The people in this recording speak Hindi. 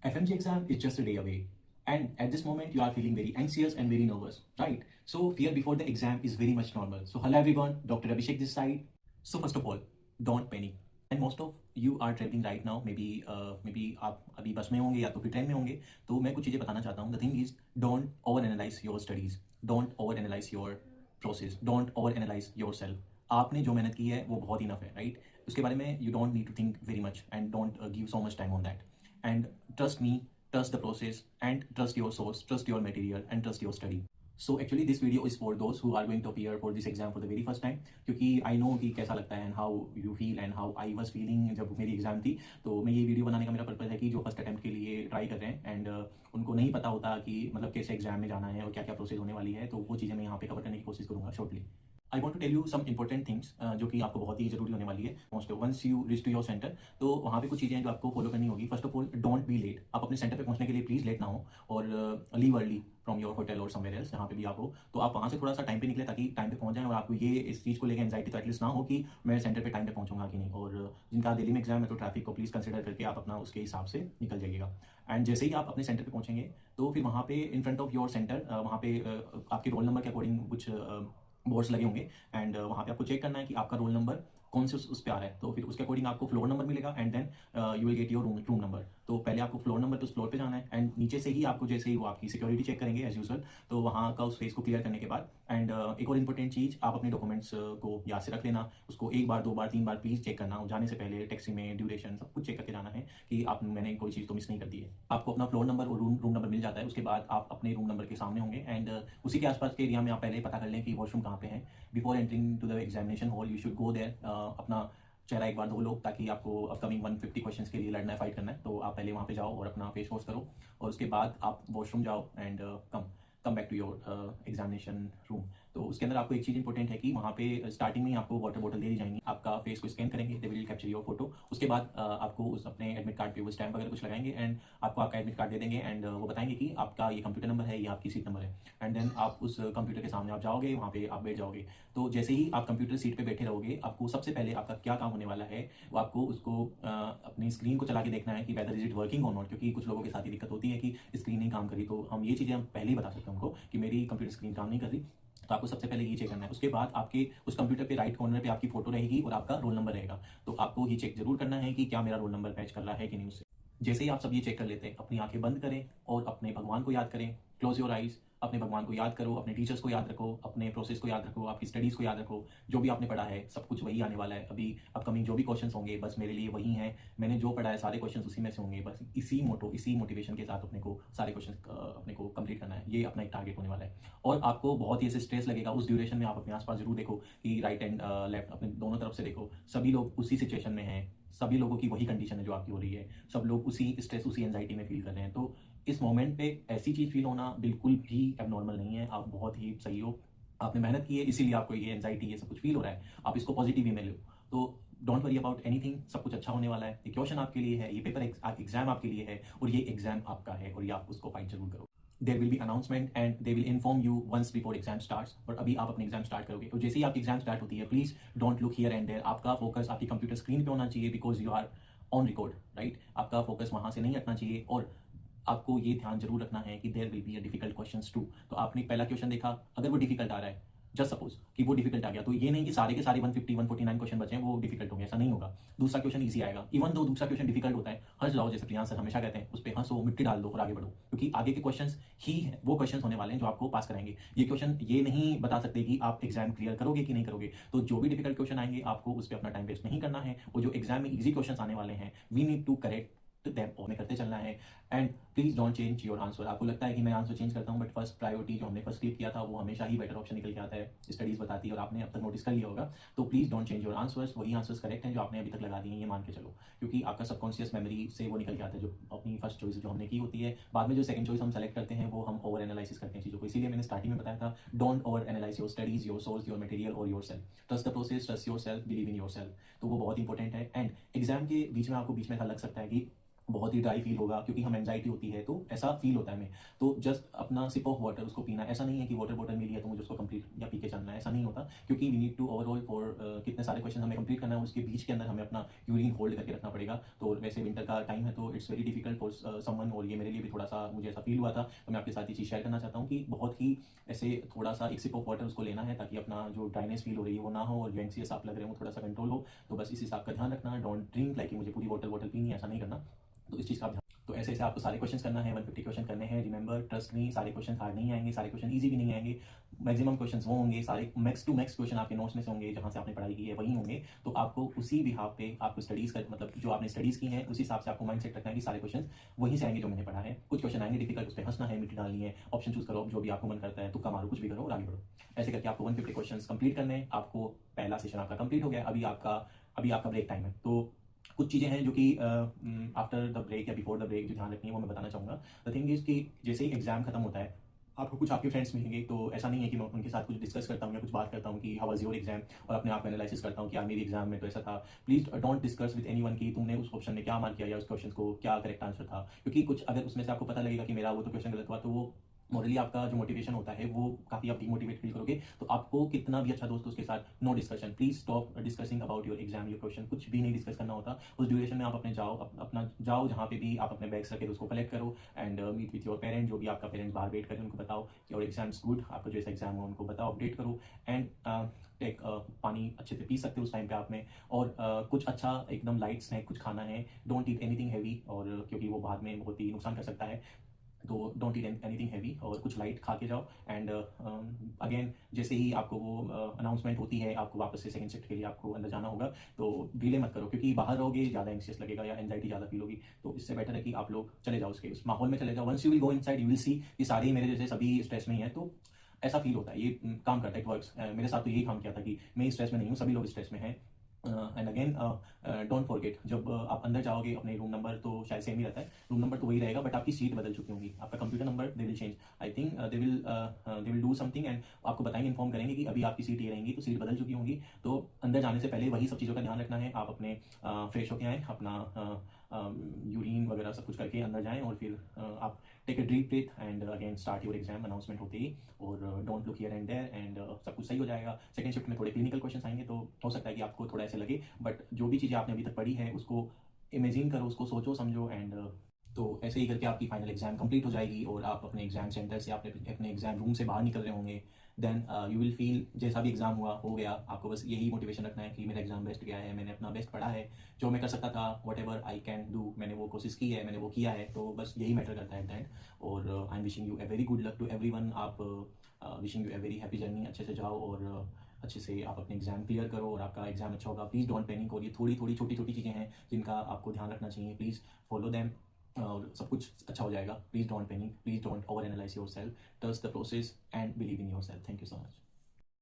FMG exam is just a day away. And at this moment, you are feeling very anxious and very nervous, right? So, fear before the exam is very much normal. So, hello everyone, Dr. Abhishek this side. So, first of all, don't panic. And most of you are traveling right now. Maybe आप अभी बस में होंगे या तो फिर ट्रेन में होंगे. तो मैं कुछ चीज़ें बताना चाहता हूँ. The thing is, don't overanalyze your studies. Don't overanalyze your process. Don't overanalyze yourself. आपने जो मेहनत की है वो बहुत इनफ है, राइट? उसके बारे में you don't need to think very much and don't give so much time on that. And trust me, trust the process and trust your source, trust your material and trust your study. So actually this video is for those who are going to appear for this exam for the very first time, क्योंकि I know कि कैसा लगता है and how you feel and how I was feeling जब मेरी एग्जाम थी. तो मैं ये वीडियो बनाने का मेरा पर्पज़ है कि जो फर्स्ट अटैम्प्ट के लिए ट्राई कर रहे हैं एंड उनको नहीं पता होता कि मतलब कैसे एग्जाम में जाना है और क्या क्या प्रोसेस होने वाली है, तो वो चीज़ें मैं यहाँ पे कवर करने की कोशिश करूँगा shortly. I want to tell you some important things जो कि आपको बहुत ही जरूरी होने वाली है. Most once you reach to your centre, तो वहाँ पे कुछ चीज़ें हैं जो आपको फॉलो करनी होगी. First of all, don't be late. आप अपने सेंटर पे पहुँचने के लिए प्लीज़ लेट ना हो और leave early from your hotel और समवेयर एल्स, जहाँ पे भी आप हो. तो आप वहाँ से थोड़ा सा टाइम पे निकले ताकि टाइम पे पहुँच जाएं और आपको ये इस चीज़ को लेकर एंजाइटी तो एटलीस्ट ना हो कि मैं सेंटर पे टाइम पे पहुँचूंगा कि नहीं. और जिनका दिल्ली में एग्जाम है तो ट्रैफिक को प्लीज़ कंसिडर करके आप अपना उसके हिसाब से निकल जाइएगा. एंड जैसे ही आप अपने सेंटर पे पहुँचेंगे तो फिर वहाँ पे in front of your centre वहाँ पे आपके रोल नंबर के अकॉर्डिंग कुछ बोर्ड्स लगे होंगे एंड वहाँ पे आपको चेक करना है कि आपका रोल नंबर कौन से उस पे आ रहा है. तो फिर उसके अकॉर्डिंग आपको फ्लोर नंबर मिलेगा and then you will get your room number. तो पहले आपको फ्लोर नंबर पे उस फ्लोर पे जाना है एंड नीचे से ही आपको जैसे ही वो आपकी सिक्योरिटी चेक करेंगे एज यूजुअल, तो वहाँ का उस फेस को क्लियर करने के बाद एंड एक और इंपॉर्टेंट चीज़, आप अपने डॉक्यूमेंट्स को याद से रख लेना. उसको एक बार, दो बार, तीन बार प्लीज़ चेक करना. जाने से पहले टैक्सी में ड्यूरेशन सब कुछ चेक करके जाना है कि मैंने कोई चीज़ तो मिस नहीं कर दी है. आपको अपना फ्लोर नंबर और रूम नंबर मिल जाता है. उसके बाद आप अपने रूम नंबर के सामने होंगे एंड उसी के आसपास के एरिया में आप पहले पता कर लें कि वॉशरूम कहाँ पे है. Before entering to the examination hall you should go there. अपना चेहरा एक बार धो लो ताकि आपको अपकमिंग 150 क्वेश्चंस के लिए लड़ना है, फाइट करना है. तो आप पहले वहाँ पे जाओ और अपना फेस वॉश करो और उसके बाद आप वॉशरूम जाओ and come back to your examination room. तो उसके अंदर आपको एक चीज़ इंपॉर्टेंट है कि वहाँ पे स्टार्टिंग में आपको वाटर बॉटल दे दी जाएंगी. आपका फेस को स्कैन करेंगे, they will capture your photo. उसके बाद आपको उस अपने एडमिट कार्ड पे वो स्टैम्प वगैरह कुछ लगाएंगे एंड आपको आपका एडमिट कार्ड दे देंगे एंड वो बताएंगे कि आपका ये कंप्यूटर नंबर है, ये आपकी सीट नंबर है. एंड देन आप उस कंप्यूटर के सामने आप जाओगे, वहाँ पे आप बैठ जाओगे. तो जैसे ही आप कंप्यूटर सीट पे बैठे रहोगे, आपको सबसे पहले आपका क्या काम होने वाला है, वो आपको उसको अपनी स्क्रीन को चला के देखना है कि वेदर इज इट वर्किंग और नॉट. क्योंकि कुछ लोगों के साथ ही दिक्कत होती है कि स्क्रीन नहीं काम करी. तो हम ये चीज़ें हम पहले ही बता सकते हैं उनको कि मेरी कंप्यूटर स्क्रीन काम नहीं कर रही. तो आपको सबसे पहले ये चेक करना है. उसके बाद आपके उस कंप्यूटर पे राइट कॉर्नर पे आपकी फोटो रहेगी और आपका रोल नंबर रहेगा. तो आपको ये चेक जरूर करना है कि क्या मेरा रोल नंबर मैच कर रहा है कि नहीं उससे. जैसे ही आप सब ये चेक कर लेते हैं, अपनी आंखें बंद करें और अपने भगवान को याद करें. Close your eyes. अपने भगवान को याद करो, अपने टीचर्स को याद रखो, अपने प्रोसेस को याद रखो, आपकी स्टडीज़ को याद रखो. जो भी आपने पढ़ा है सब कुछ वही आने वाला है. अभी अपकमिंग जो भी क्वेश्चंस होंगे बस मेरे लिए वही हैं. मैंने जो पढ़ा है सारे क्वेश्चंस उसी में से होंगे. बस इसी मोटिवेशन के साथ अपने को सारे क्वेश्चन अपने को कंप्लीट करना है. ये अपना एक टारगेट होने वाला है. और आपको बहुत ही ऐसे स्ट्रेस लगेगा उस ड्यूरेशन में. आप अपने आसपास जरूर देखो कि राइट एंड लेफ्ट अपने दोनों तरफ से देखो, सभी लोग उसी सिचुएशन में हैं. सभी लोगों की वही कंडीशन है जो आपकी हो रही है. सब लोग उसी स्ट्रेस, उसी एंजाइटी में फील कर रहे हैं. तो इस मोमेंट पे ऐसी चीज़ फील होना बिल्कुल भी एबनॉर्मल नहीं है. आप बहुत ही सही हो, आपने मेहनत की है, इसीलिए आपको ये एंजाइटी ये सब कुछ फील हो रहा है. आप इसको पॉजिटिव वे में लो. तो डोंट वरी अबाउट एनीथिंग. सब कुछ अच्छा होने वाला है. ये क्वेश्चन आपके लिए है, ये पेपर एग्जाम आपके लिए है और ये एग्जाम आपका है और ये आप उसको फाइट जरूर करो. There will be announcement and they will inform you once before exam starts. और अभी आप अपने एग्जाम स्टार्ट करोगे. और जैसे ही आपकी एग्जाम स्टार्ट होती है, please don't look here and there. आपका फोकस आपकी कंप्यूटर स्क्रीन पे होना चाहिए because you are on record, right. आपका फोकस वहां से नहीं हटना चाहिए. और आपको ये ध्यान जरूर रखना है कि there will be a difficult questions too. तो आपने पहला क्वेश्चन देखा, अगर वो डिफिकल्ट आ रहा है, जस्ट सपोज कि वो डिफिकल्ट आ गया, तो ये नहीं कि सारे के सारे 150 149 क्वेश्चन बचे हैं वो डिफिकल्ट हो गया, ऐसा नहीं होगा. दूसरा क्वेश्चन इजी आएगा. इवन दो दूसरा क्वेश्चन डिफिकल्ट होता है, हंस जाओ, जैसे प्रियांश सर हमेशा कहते हैं, उस पर हंसो, मिट्टी डाल दो और आगे बढ़ो. क्योंकि आगे के क्वेश्चन ही वो क्वेश्चन होने वाले हैं जो आपको पास कराएंगे. ये क्वेश्चन ये नहीं बता सकते कि आप एग्जाम क्लियर करोगे कि नहीं करोगे. तो जो भी डिफिकल्ट क्वेश्चन आएंगे आपको उस पर अपना टाइम वेस्ट नहीं करना है. और जो एग्जाम में इजी क्वेश्चन आने वाले हैं, we need to correct them और हमें करते चलना है. And please don't change your answer. आपको लगता है कि मैं आंसर चेंज करता हूँ, बट फर्स्ट प्रायोरिटी जो हमने फर्स्ट क्लिक किया था वो हमेशा ही बेटर ऑप्शन निकल के आता है. स्टडीज बताती है और आपने अब तक नोटिस कर लिया होगा. तो please don't change your answers. वही आंसर्स करेक्ट हैं जो आपने अभी तक लगा दिए हैं, ये मान के चलो. क्योंकि आपका सबकॉन्शियस मेमोरी से वो निकल के आता है जो अपनी फर्स्ट चॉइस जो हमने की होती है. बाद में जो सेकंड चॉइस हम सेलेक्ट करते हैं वो हम ओवर एनालिसिस करते हैं चीज़ों को. इसीलिए मैंने स्टार्टिंग में बताया था, don't over analyse your studies, your source, your material और yourself. Trust the process, trust yourself, believe in yourself. तो वो बहुत इंपॉर्टेंट है. एंड एग्जाम के बीच में आपको बीच में ऐसा लग सकता है कि बहुत ही ड्राई फील होगा, क्योंकि हम एंजाइटी होती है तो ऐसा फील होता है हमें। तो जस्ट अपना सिप ऑफ वाटर उसको पीना, ऐसा नहीं है कि वाटर बॉटल मिली है तो मुझे उसको कंप्लीट या पी के चलना है, ऐसा नहीं होता। क्योंकि we need to overall for कितने सारे क्वेश्चन हमें कंप्लीट करना है, उसके बीच के अंदर हमें अपना यूरिन होल्ड करके रखना पड़ेगा। तो वैसे विंटर का टाइम है तो it's very difficult for someone, और ये मेरे लिए भी थोड़ा सा मुझे ऐसा फील हुआ था। तो मैं आपके साथ ये चीज़ शेयर करना चाहता हूँ कि बहुत ही ऐसे थोड़ा सा एक सिप ऑफ वाटर उसको लेना है, ताकि अपना जो ड्राइनेस फील हो रही है वो ना हो, और जो एंग्जियस आप लग रहे हो थोड़ा सा कंट्रोल हो। तो बस इस हिसाब का ध्यान रखना, डोंट ड्रिंक लाइक मुझे पूरी वाटर पीनी है, ऐसा नहीं करना। तो इस चीज़ का आप ध्यान, तो ऐसे ऐसे आपको सारे क्वेश्चन करना है, 150 क्वेश्चन करने हैं। रिमेंबर, ट्रस्ट मी, सारे क्वेश्चन हार्ड नहीं आएंगे, सारे क्वेश्चन इजी भी नहीं आएंगे। मैक्सिमम क्वेश्चन वो होंगे, सारे मैक्स टू मैक्स क्वेश्चन आपके नोट्स में से होंगे, जहाँ से आपने पढ़ाई की है वही होंगे। तो आपको उसी बिहाफ पे आपको स्टडीज़ कर, मतलब जो आपने स्टडीज़ की हैं उसी हिसाब से आपको माइंड सेट रखना है कि सारे क्वेश्चन वहीं से आएंगे जो मैंने पढ़ा है। कुछ क्वेश्चन आएंगे डिफिकल्ट, उस पर हंसना है, मिट्टी डालनी है, ऑप्शन चूज करो, जो भी आपको मन करता है, तुक्का मारो, कुछ भी करो और आगे बढ़ो। ऐसे करके आपको 150 क्वेश्चन कंप्लीट करने हैं। आपको पहला सेशन आपका कंप्लीट हो गया, अभी आपका ब्रेक टाइम है। तो कुछ चीज़ें हैं जो कि आफ्टर द ब्रेक या बिफोर द ब्रेक जो ध्यान रखनी है वो मैं बताना चाहूँगा। द थिंग इज़ कि जैसे ही एग्जाम खत्म होता है, आपको कुछ आपके फ्रेंड्स मिलेंगे, तो ऐसा नहीं है कि मैं उनके साथ कुछ डिस्कस करता हूँ या कुछ बात करता हूँ कि हाउ वाज योर एग्जाम, और अपने आप एनालिसिस करता हूँ कि यार मेरी एग्जाम में तो ऐसा था। Please don't discuss with anyone कि तुमने उस क्वेश्चन में क्या मार्क किया या उस क्वेश्चन को क्या करेक्ट आंसर था। क्योंकि कुछ अगर उसमें से आपको पता लगेगा कि मेरा वो तो क्वेश्चन गलत हुआ, तो वो मॉरली आपका जो मोटिवेशन होता है वो काफ़ी आप डिमोटिवेट फील करोगे। तो आपको कितना भी अच्छा दोस्त उसके साथ no discussion, please stop discussing about your exam, your question, कुछ भी नहीं डिस्कस करना होता। उस ड्यूरेशन में आप अपने अपना जाओ जहाँ पे भी आप अपने बैग्स रखे उसको कलेक्ट करो, and meet with your parent, जो भी आपका पेरेंट्स बाहर वेट करें उनको बताओ कि और एग्जाम्स गुड, आपका जो ऐसा एग्जाम हो उनको बताओ, अपडेट करो। एंड टेक पानी अच्छे से पी सकते हो उस टाइम पे आप में, और कुछ अच्छा एकदम लाइट स्नैक कुछ खाना है। डोंट ईट एनीथिंग हैवी, और क्योंकि वो बाद में बहुत ही नुकसान कर सकता है। तो डोंट ईट एनीथिंग हैवी, और कुछ लाइट खा के जाओ। एंड अगेन जैसे ही आपको वो अनाउंसमेंट होती है, आपको वापस से सेकंड शिफ्ट के लिए आपको अंदर जाना होगा, तो डिले मत करो, क्योंकि बाहर रहोगे ज़्यादा एंग्शियस लगेगा या एंजाइटी ज़्यादा फील होगी। तो इससे बेटर है कि आप लोग चले जाओ, उसके उस माहौल में चले जाओ। Once you will go inside you will see कि सारे ही मेरे जैसे सभी स्ट्रेस में ही हैं। तो ऐसा फील होता है, ये काम करता है, इट वर्क्स। मेरे साथ तो यही काम किया था कि मैं स्ट्रेस में नहीं हूँ, सभी लोग स्ट्रेस में हैं। एंड अगेन डोंट फॉरगेट, जब आप अंदर जाओगे अपने रूम नंबर तो शायद सेम ही रहता है, रूम नंबर तो वही रहेगा, बट आपकी सीट बदल चुकी होंगी, आपका computer number they will change. I think they will do something, and आपको बताएंगे, इन्फॉर्म करेंगे कि अभी आपकी सीट ये रहेंगी, तो सीट बदल चुकी होंगी। तो अंदर जाने से पहले वही सब चीज़ों का ध्यान रखना है। आप अपने फ्रेश होके आएँ, अपना यूरिन वगैरह सब कुछ करके अंदर जाएँ, और फिर आप take a deep breath and again start your exam announcement होते ही। और don't look here and there, and सब कुछ सही हो जाएगा। सेकंड शिफ्ट में थोड़े क्लिनिकल क्वेश्चन आएंगे, तो हो सकता है कि आपको थोड़ा ऐसे लगे, बट जो भी चीज़ें आपने अभी तक पढ़ी है उसको इमेजिन करो, उसको सोचो समझो, एंड तो ऐसे ही करके आपकी फाइनल एग्जाम कंप्लीट हो जाएगी, और आप अपने एग्जाम सेंटर से अपने एग्जाम रूम से बाहर निकल रहे होंगे। देन यू विल फील जैसा भी एग्जाम हुआ हो गया, आपको बस यही मोटिवेशन रखना है कि मेरा एग्जाम बेस्ट गया है, मैंने अपना बेस्ट पढ़ा है, जो मैं कर सकता था, what ever I can do, मैंने वो कोशिश की है, मैंने वो किया है। तो बस यही मैटर करता है एट द एंड। और I am wishing you a very good luck to everyone. आप wishing you a very happy journey, अच्छे से जाओ और अच्छे से आप अपने एग्जाम क्लियर करो, और आपका एग्जाम अच्छा होगा। प्लीज़ डोंट पैनिक, और ये थोड़ी थोड़ी छोटी छोटी चीज़ें हैं जिनका आपको ध्यान रखना चाहिए, प्लीज़ फॉलो देम, और सब कुछ अच्छा हो जाएगा। Please don't panic, please don't over analyse your self, trust the process and believe in your self. Thank you so much.